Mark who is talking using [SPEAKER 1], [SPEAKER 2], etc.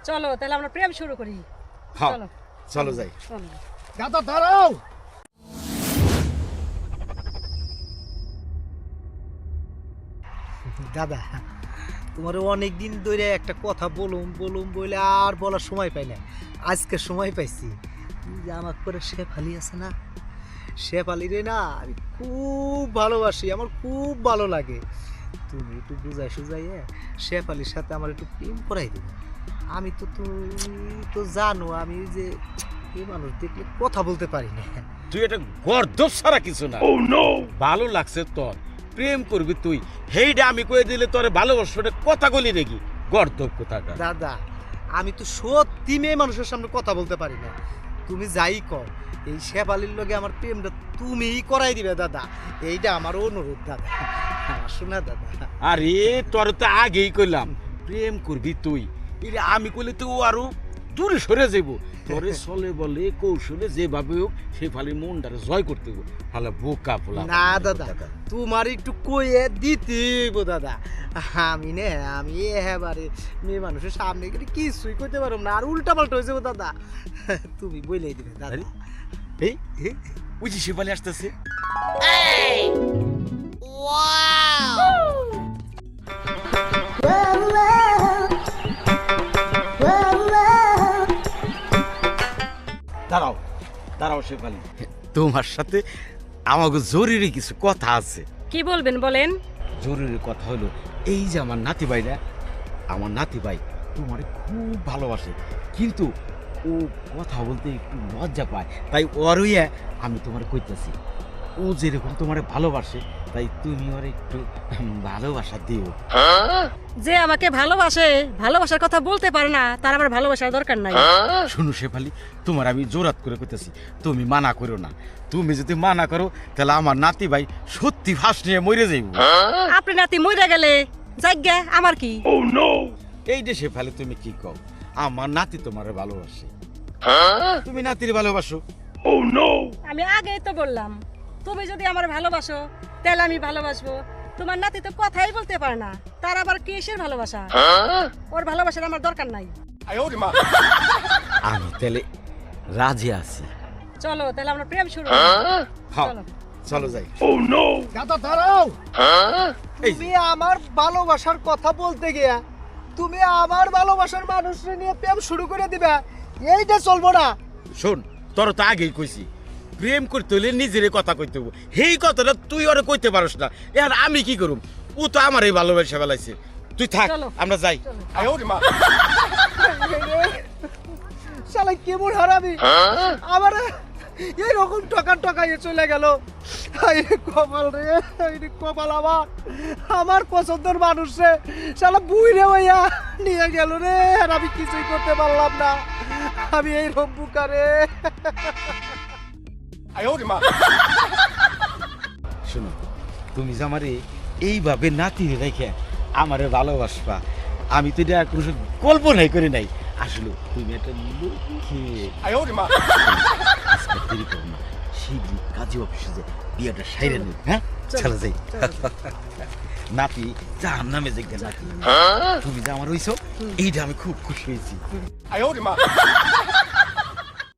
[SPEAKER 1] চলো তাহলে আমরা প্রেম শুরু করি।
[SPEAKER 2] হ্যাঁ
[SPEAKER 1] চলো
[SPEAKER 2] চলো যাই।
[SPEAKER 1] চলো।
[SPEAKER 3] দাদা দাঁড়াও। দাদা তোমার অনেক দিন ধরে একটা কথা বলুম বলুম বলে আর বলার সময় পাই না, আজকে সময় পাইছি। তুই যে আমার করে শেফালি আছে না, শেফালি রে না আমি খুব ভালোবাসি, আমার খুব ভালো লাগে। তুমি একটু বুঝাই সুঝাই শেফালির সাথে আমার একটু প্রেম করাই দিবে। আমি তো তুমি তো জানো আমি যে এই মানুষ দেখলে কথা বলতে পারি না।
[SPEAKER 2] তুই এটা গর্দব ছাড়া কিছু না। ভালো লাগছে তোর, প্রেম করবি তুই, হেইডা আমি কয়ে দিলে তোরে ভালোবাসা কথা গলি দেখি গর্দব কোথাকার।
[SPEAKER 3] দাদা আমি তো সত্যি মেয়ে মানুষের সামনে কথা বলতে পারি না। তুমি যাই কর এই শেফালির লগে আমার প্রেমটা তুমিই করাই দিবে দাদা, এইটা আমার অনুরোধ দাদা। শোনা দাদা।
[SPEAKER 2] আরে তোর তো আগেই কইলাম প্রেম করবি তুই, এটা আমি কইলে তো ও আরো দূরে সরে যাইব। তোরে চলে বলে কৌশলে যেভাবে হোক সে ফালির মনটারে জয় করতে হবে। তাহলে বোকা পোলা
[SPEAKER 3] না দাদা তোমার একটু কইয়ে দিতেইব দাদা। আমি নে আমি এবারে মেয়ে মানুষের সামনে গেলে কিছুই কইতে পারব না, আর উল্টা পাল্টা হয়ে যাবো দাদা। তুমি বলেই দিবে দাদা।
[SPEAKER 2] এই বুঝি সে ফালি আসতেছে। দাঁড়াও দাঁড়াও শেফালি, তোমার সাথে আমাকে জরুরি কিছু কথা আছে।
[SPEAKER 1] কি বলবেন বলেন।
[SPEAKER 2] জরুরি কথা হলো এই যে আমার নাতি ভাইরা, আমার নাতি ভাই তোমার খুব ভালোবাসে, কিন্তু ও কথা বলতে একটু লজ্জা পায়, তাই ওর হইয়া আমি তোমার কইতেছি ও যেরকম তোমার ভালোবাসে তাই তুমি ওর একটু ভালোবাসা দিও।
[SPEAKER 1] যে আমাকে ভালোবাসে, ভালোবাসার কথা বলতে পারে না, তার আমার ভালোবাসার দরকার নাই।
[SPEAKER 2] শুনো শেফালি, তোমার আমি জোরাত করে কইতেছি, তুমি মানা করো না। তুমি যদি মানা করো তাহলে আমার নাতি ভাই সত্যি ফাঁস নিয়ে মরে যাইব।
[SPEAKER 1] আপনি নাতি মইরা গেলে যাইগা আমার কি।
[SPEAKER 2] এই যে শেফালি তুমি কি কও, আমার নাতি তোমার ভালোবাসে, তুমি নাতির ভালোবাসো।
[SPEAKER 1] আমি আগেই তো বললাম তুমি যদি আমার ভালোবাসো তাহলে আমি ভালোবাসবো। তোমার নাতি তো কথাই বলতে পারে না, তার আবার কিসের ভালোবাসা? ওর ভালোবাসার আমার দরকার নাই।
[SPEAKER 2] আমি তাহলে রাজি আছি।
[SPEAKER 1] চলো তাহলে আমরা প্রেম শুরু করি।
[SPEAKER 2] হ্যাঁ
[SPEAKER 1] চলো
[SPEAKER 2] চলো যাই।
[SPEAKER 3] দাদা দাঁড়াও। তুমি আমার ভালোবাসার কথা বলতে গিয়া তুমি আমার ভালোবাসার মানুষকে নিয়ে প্রেম শুরু করে দিবা, এইটা চলবো না।
[SPEAKER 2] শোন, তোর তো আগেই কইছি প্রেম করতে হলে নিজের কথা কইতে হবো, সেই কথাটা তুই ওরে কইতে পারস না। এখন আমি কি করুম? ও তো আমার এই ভালোবাসা ফেলাইছে। তুই থাক,
[SPEAKER 1] চলো।
[SPEAKER 2] আমরা যাই।
[SPEAKER 3] শালা কেমন হারামি আমার এরকম টকা টকাইয়ে চলে গেল। কপাল রে, কপাল আমার, আমার পছন্দের মানুষ রে শালা বুই রে ভাইয়া নিয়ে গেল রে, আর আমি কিছুই করতে পারলাম না। আমি এই রব্বুকা রে।
[SPEAKER 2] শোনো, তুমি যে আমারে এইভাবে নাতি রেখে আমারে ভালোবাসবা, আমি তো এটা কোনো কল্পনাই করি নাই। আসলে তুমি একটা লক্ষ্মী। আজকে দেরি করো না, শীঘ্রই কাজী অফিসে যে বিয়েটা সাইরে নেই। হ্যাঁ চলো যাই। নাতি যার নামে যে নাতি, তুমি যে আমার হইছো এইটা আমি খুব খুশি হয়েছি।